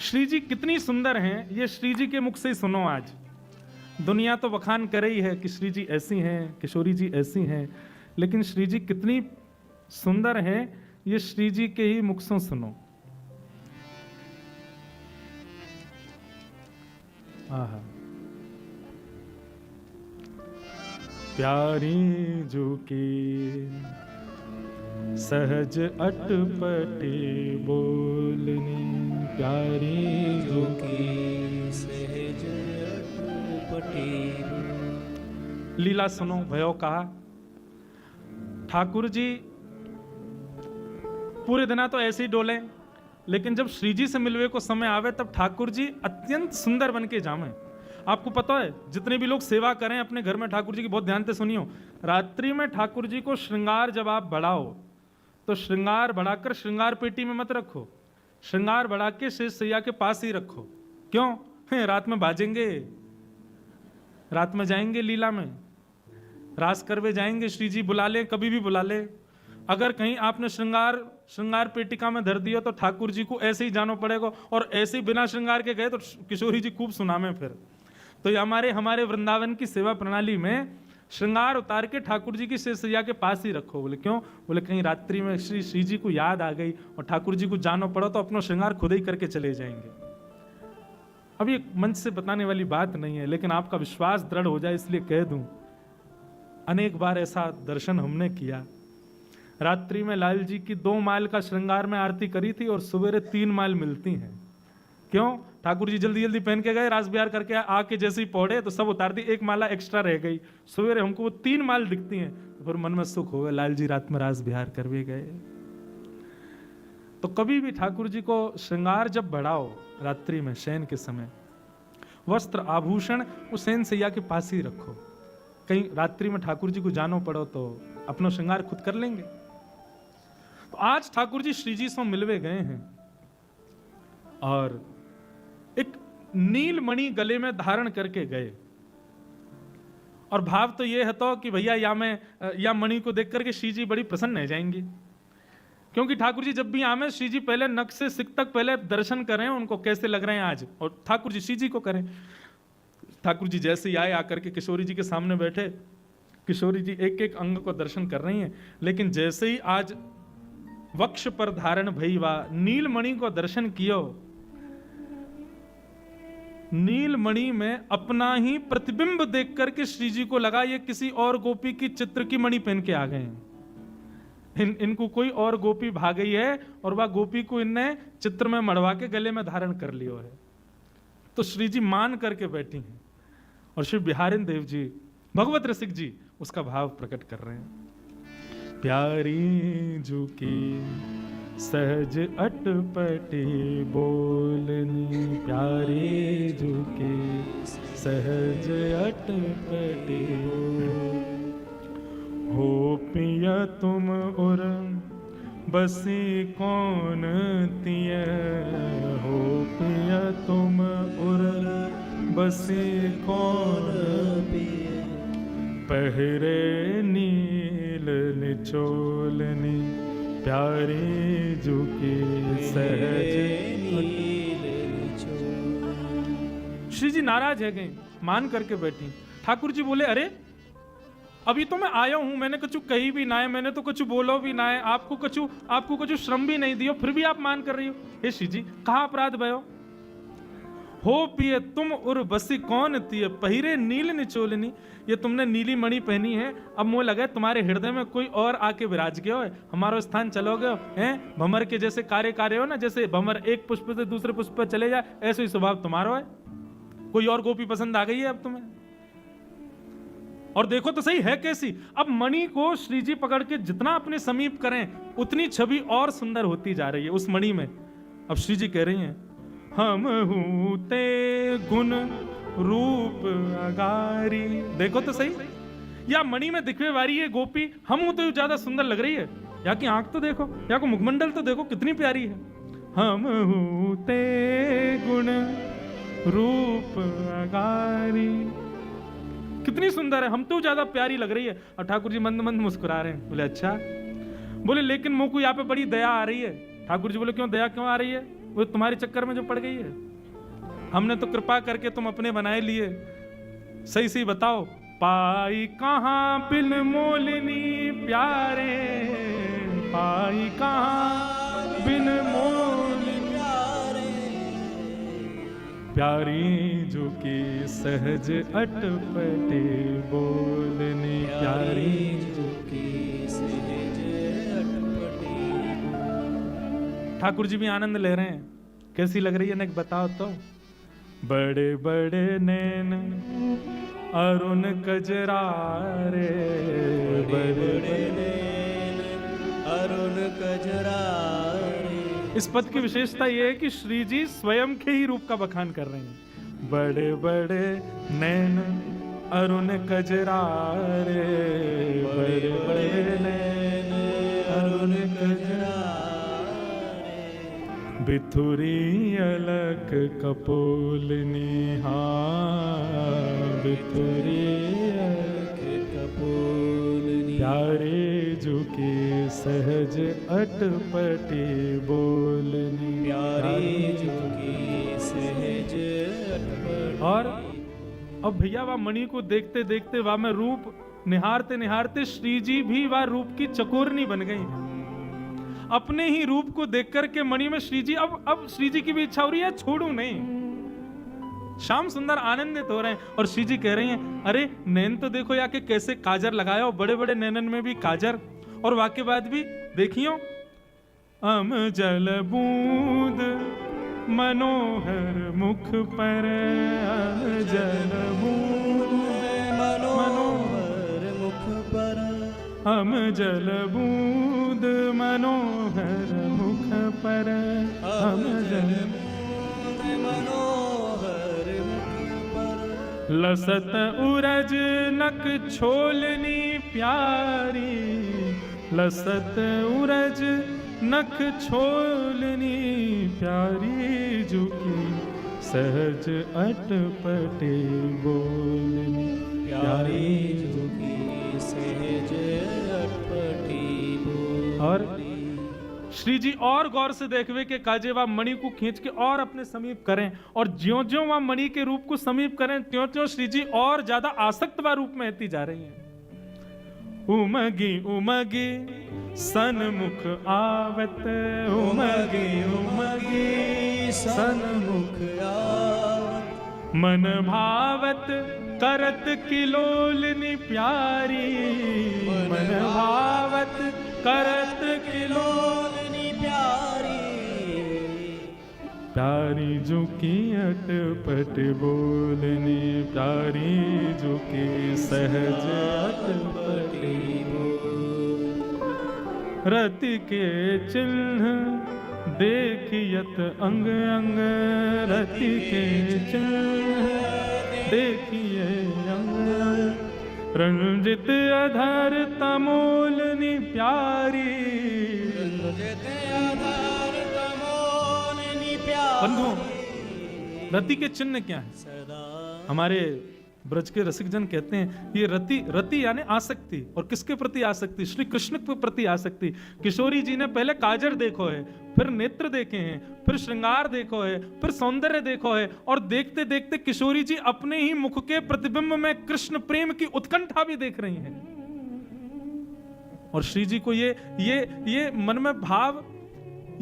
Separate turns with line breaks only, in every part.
श्री जी कितनी सुंदर हैं, ये श्री जी के मुख से ही सुनो। आज दुनिया तो बखान कर रही है कि श्री जी ऐसी हैं, किशोरी जी ऐसी हैं, लेकिन श्री जी कितनी सुंदर हैं, ये श्री जी के ही मुख से सुनो। आहा, प्यारी जो की सहज अटपटे बोलनी, प्यारी जो की
सहज अटपटे।
लीला सुनो। भयो कहा ठाकुर जी पूरे दिना तो ऐसे ही डोले, लेकिन जब श्री जी से मिलवे को समय आवे तब ठाकुर जी अत्यंत सुंदर बन के जामे। आपको पता है जितने भी लोग सेवा करें अपने घर में ठाकुर जी की, बहुत ध्यान से सुनियो, रात्रि में ठाकुर जी को श्रृंगार जब आप बढ़ाओ तो श्रृंगार बढ़ाकर श्रृंगार पेटी में मत रखो, श्रृंगार बढ़ा के शेष सैया के पास ही रखो। क्यों? रात में बाजेंगे, रात में जाएंगे लीला में, रास करवे जाएंगे, श्री जी बुला ले, कभी भी बुला ले। अगर कहीं आपने श्रृंगार पेटिका में धर दिया तो ठाकुर जी को ऐसे ही जाना पड़ेगा, और ऐसे ही बिना श्रृंगार के गए तो किशोरी जी खूब सुनामे फिर। तो ये हमारे वृंदावन की सेवा प्रणाली में श्रृंगार उतार के ठाकुर जी की शेष सैया के पास ही रखो। बोले क्यों? बोले कहीं रात्रि में श्री जी को याद आ गई और ठाकुर जी को जाना पड़ा तो अपना श्रृंगार खुद ही करके चले जाएंगे। अब ये मंच से बताने वाली बात नहीं है, लेकिन आपका विश्वास दृढ़ हो जाए इसलिए कह दूं। अनेक बार ऐसा दर्शन हमने किया। रात्रि में लाल जी की 2 माइल का श्रृंगार में आरती करी थी और सवेरे 3 माइल मिलती हैं। क्यों? ठाकुर जी जल्दी जल्दी पहन के गए, रास बिहार करके आके जैसे ही पौड़े तो सब उतार दी, 1 माला एक्स्ट्रा रह गई। सवेरे हमको वो 3 माइल दिखती हैं, तो फिर मन में सुख हो गया, लाल जी रात में रास बिहार करवे गए। तो कभी भी ठाकुर जी को श्रृंगार जब बढ़ाओ रात्रि में शयन के समय, वस्त्र आभूषण वो शयन सैया के पास ही रखो। कहीं रात्रि में ठाकुर जी को जानो पड़ो तो अपना श्रृंगार खुद कर लेंगे। तो आज ठाकुर जी श्री जी से मिलवे गए हैं और एक नीलमणि गले में धारण करके गए, और भाव तो ये है तो कि भैया या मणि को देख करके श्री जी बड़ी प्रसन्न रह जाएंगी। क्योंकि ठाकुर जी जब भी आवे श्री जी पहले नख से सिक तक पहले दर्शन करें उनको कैसे लग रहे हैं आज, और ठाकुर जी श्री जी को करें। ठाकुर जी जैसे ही आए आकर के किशोरी जी के सामने बैठे, किशोरी जी एक एक अंग को दर्शन कर रही हैं, लेकिन जैसे ही आज वक्ष पर धारण भईवा नीलमणि को दर्शन कियो, नीलमणि में अपना ही प्रतिबिंब देख करके श्री जी को लगा ये किसी और गोपी की चित्र की मणि पहन के आ गए हैं। इनको कोई और गोपी भाग गई है और वह गोपी को इनने चित्र में मड़वा के गले में धारण कर लियो है। तो श्री जी मान करके बैठी हैं और श्री बिहारिन देव जी भगवत रसिक जी उसका भाव प्रकट कर रहे हैं। प्यारी जो की सहज अटपटे बोलनी, प्यारी जो की सहज अटपटे हो पिया तुम उर बसी कौन तिय, हो पिया तुम उर बसी कौन पहरे नील निचोलनी, प्यारी जो की सहज। श्री जी नाराज है गए, मान करके बैठी। ठाकुर जी बोले अरे अभी तो मैं आया हूं, मैंने कुछ कही भी ना है, मैंने तो कुछ बोलो भी ना है, आपको कुछ श्रम भी नहीं दियो, फिर भी आप मान कर रही हो। हे श्री जी कहाँ अपराध भयो? हो पिए तुम उर बसी कौन तिय, पहिरे नील निचोलनी, ये तुमने नीली मणि पहनी है, अब मुझे लगा तुम्हारे हृदय में कोई और आके विराज गया हो, हमारा स्थान चलोगे हैं। भंवर के जैसे कार्य हो ना, जैसे भंवर एक पुष्प से दूसरे पुष्प पर चले जाए, ऐसे ही स्वभाव तुम्हारा है। कोई और गोपी पसंद आ गई है अब तुम्हें? और देखो तो सही है कैसी। अब मणि को श्री जी पकड़ के जितना अपने समीप करें उतनी छवि और सुंदर होती जा रही है उस मणि में। अब श्री जी कह रही हैं हम हूते गुण रूप अगारी, देखो तो सही, या मणि में दिखवे वाली है गोपी, हम हूं तो ज्यादा सुंदर लग रही है। या की आंख तो देखो, या को मुखमंडल तो देखो कितनी प्यारी है। हम हूते गुण रूप अगारी, कितनी सुंदर है, हम तो ज्यादा प्यारी लग रही है। और ठाकुर जी मंद मंद मुस्कुरा रहे हैं। बोले अच्छा। बोले लेकिन मुझको यहाँ पे बड़ी दया आ रही है। ठाकुर जी बोले क्यों दया क्यों आ रही है? वो तुम्हारे चक्कर में जो पड़ गई है। हमने तो कृपा करके तुम अपने बनाए लिए। सही सही बताओ, पाई कहाँ बिन मोलनी प्यारे, पाई कहाँ बिन मोलनी
प्यारे,
प्यारी जो की सहज अटपटे बोलनी प्यारी
जो की सहज अटपटी।
ठाकुर जी भी आनंद ले रहे हैं। कैसी लग रही है नेक बताओ तो। बड़े बड़े नैन अरुण कजरारे, बड़े बड़े
नैन अरुण कजरारे।
इस पद की विशेषता यह है कि श्री जी स्वयं के ही रूप का बखान कर रहे हैं। बड़े बड़े नैन अरुण कजरारे, बड़े बड़े नैन अरुण कजरारे, बिथुरी अलक कपोलनी, हाँ बिथुरी अलक
कपोलनी,
प्यारे जो के सहज अटपटे बोलनी,
प्यारी जो की सहज अटपटी।
और अब भैया वह मणि को देखते देखते वह में रूप निहारते निहारते श्री जी भी वह रूप की चकोरनी बन गई। अपने ही रूप को देख करके मणि में श्री जी, अब श्री जी की भी इच्छा हो रही है छोड़ू नहीं। श्याम सुंदर आनंदित हो रहे हैं और श्री जी कह रही हैं, अरे नैन तो देखो या के कैसे काजर लगाया, बड़े बड़े नैनन में भी काजर, और वाक्य बाद भी देखियो, अम जल बूंद मनोहर मुख पर, अम जल बूंद
मनोहर मुख पर,
हम जल बूंद मनोहर मुख पर, हम जल
बूंद मनोहर मुख पर,
लसत उरज नक छोलनी प्यारी, लसत उरज नख छोलनी प्यारी जो की सहज अटपटे बोलनी,
प्यारी जो की सहज अटपटी बोलनी।
और श्री जी और गौर से देखवे के काजे वह मणि को खींच के और अपने समीप करें, और ज्यों ज्यों वह मणि के रूप को समीप करें त्यों त्यों श्री जी और ज्यादा आसक्त व रूप में होती जा रही हैं। उमगी उमगी सन्मुख आवत, उमगी उमगी
सन्मुख आवत,
मन भावत करत किलोलनी प्यारी, मन भावत करत
किलोलनी प्यारी,
प्यारी जो की अटपट बोलनी, प्यारी जो की सहज अटपट रति के चिन्ह देखियत अंग अंग, रति के चिन्ह देखिए अंग, रंजित अधर तमोलनी प्यारी,
रंजित अधर तमोलनी प्यारी।
बंधुओं, रति के चिन्ह क्या है?
सदा
हमारे ब्रज के रसिक जन कहते हैं ये रति, रति यानी आसक्ति, और किसके प्रति आसक्ति? श्री कृष्ण के प्रति आसक्ति। किशोरी जी ने पहले काजर देखो है, फिर नेत्र देखे हैं, फिर श्रृंगार देखो है, फिर सौंदर्य देखो है, और देखते देखते किशोरी जी अपने ही मुख के प्रतिबिंब में कृष्ण प्रेम की उत्कंठा भी देख रही हैं। और श्री जी को ये मन में भाव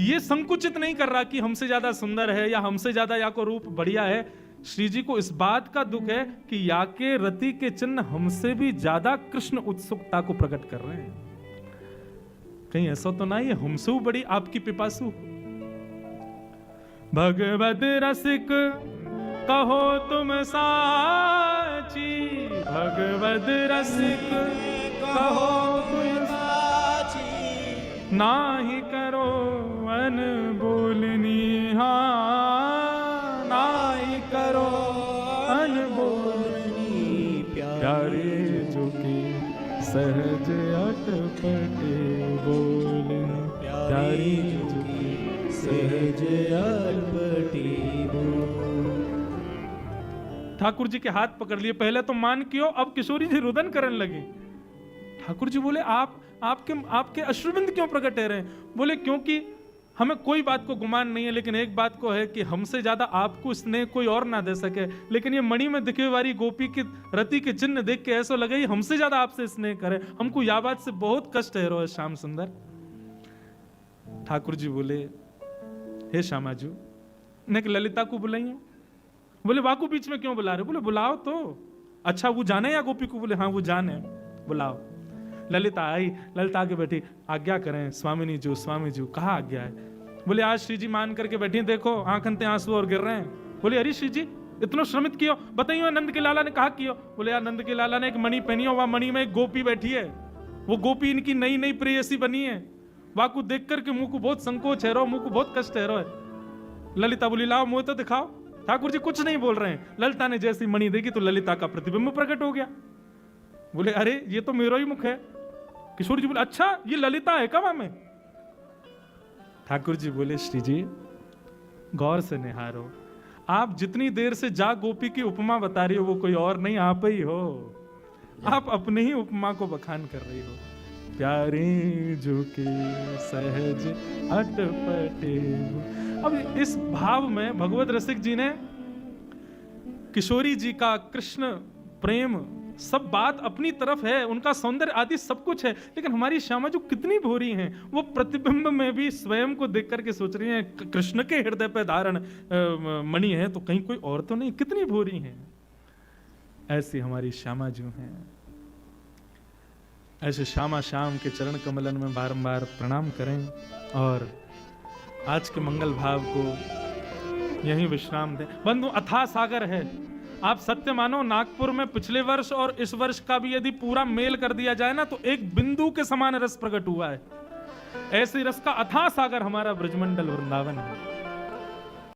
ये संकुचित नहीं कर रहा कि हमसे ज्यादा सुंदर है या हमसे ज्यादा या को रूप बढ़िया है। श्री जी को इस बात का दुख है कि या के रति के चिन्ह हमसे भी ज्यादा कृष्ण उत्सुकता को प्रकट कर रहे हैं। कहीं ऐसा तो नहीं है हमसे बड़ी आपकी पिपासु? भगवद रसिक कहो तुम साची, भगवद रसिक कहो तुम
साची,
नाही करो अनबोलनी, हाँ नाही करो अनबोलनी, प्यारे जो की सहज अटपटे बोलनी, प्यारी जो की
सहज अटपटी बोल।
ठाकुर जी के हाथ पकड़ लिए। पहले तो मान क्यों, अब किशोरी जी रुदन करने लगी। ठाकुर जी बोले आपके अश्रुबिंद क्यों प्रकट है रहे? बोले क्योंकि हमें कोई बात को गुमान नहीं है, लेकिन एक बात को है कि हमसे ज्यादा आपको स्नेह कोई और ना दे सके। लेकिन ये मणि में दिखे वाली गोपी की रति के चिन्ह देख के ऐसा लगे हमसे ज्यादा आपसे स्नेह करे। हमको यह बात से बहुत कष्ट है रो श्याम सुंदर। ठाकुर जी बोले, हे श्यामाजू ने ललिता को बुलाइए। बोले वाकू बीच में क्यों बुला रहे? बोले बुलाओ तो। अच्छा वो जाने या गोपी को? बोले हाँ वो जाने, बुलाओ। ललिता आई, ललिता आके बैठी। आज्ञा करें स्वामिनी जी, स्वामी जी। कहा आज्ञा है? बोले आज श्री जी मान करके बैठी, देखो आंखन आंसू और गिर रहे हैं। बोले अरे श्री जी इतना श्रमित कियो, बताइए नंद के लाला ने कहा कियो? बोले यार नंद के लाला ने एक मणि पहनी हो, वह मणि में एक गोपी बैठी है, वो गोपी इनकी नई नई प्रेयसी बनी है। वाकू देख करके मुंह को बहुत संकोच है रो, मुंह को बहुत कष्ट है रो। ललिता बोली लाओ मुंह तो दिखाओ। ठाकुर जी कुछ नहीं बोल रहे हैं। ललिता ने जैसी मणि देखी तो ललिता का प्रतिबिंब प्रकट हो गया। बोले अरे ये तो मेरा ही मुख है। किशोर जी बोले अच्छा ये ललिता है कब में? ठाकुर जी बोले श्री जी गौर से निहारो, आप जितनी देर से जा गोपी की उपमा बता रही हो वो कोई और नहीं, आप ही हो। आप अपने ही उपमा को बखान कर रही हो। प्यारे जो के सहज अटपटे। अब इस भाव में भगवत रसिक जी ने किशोरी जी का कृष्ण प्रेम सब बात अपनी तरफ है, उनका सौंदर्य आदि सब कुछ है, लेकिन हमारी श्यामा जो कितनी भोरी हैं, वो प्रतिबिंब में भी स्वयं को देख करके सोच रही हैं कृष्ण के हृदय पे धारण मणि है तो कहीं कोई और तो नहीं, कितनी भोरी हैं। ऐसी हमारी श्यामा जो हैं। ऐसे श्यामा श्याम के चरण कमलन में बारंबार प्रणाम करें और आज के मंगल भाव को यहीं विश्राम दें। बंधु अथाह सागर है। आप सत्य मानो नागपुर में पिछले वर्ष और इस वर्ष का भी यदि पूरा मेल कर दिया जाए ना तो एक बिंदु के समान रस प्रकट हुआ है। ऐसे रस का अथाह सागर हमारा ब्रजमंडल वृंदावन है।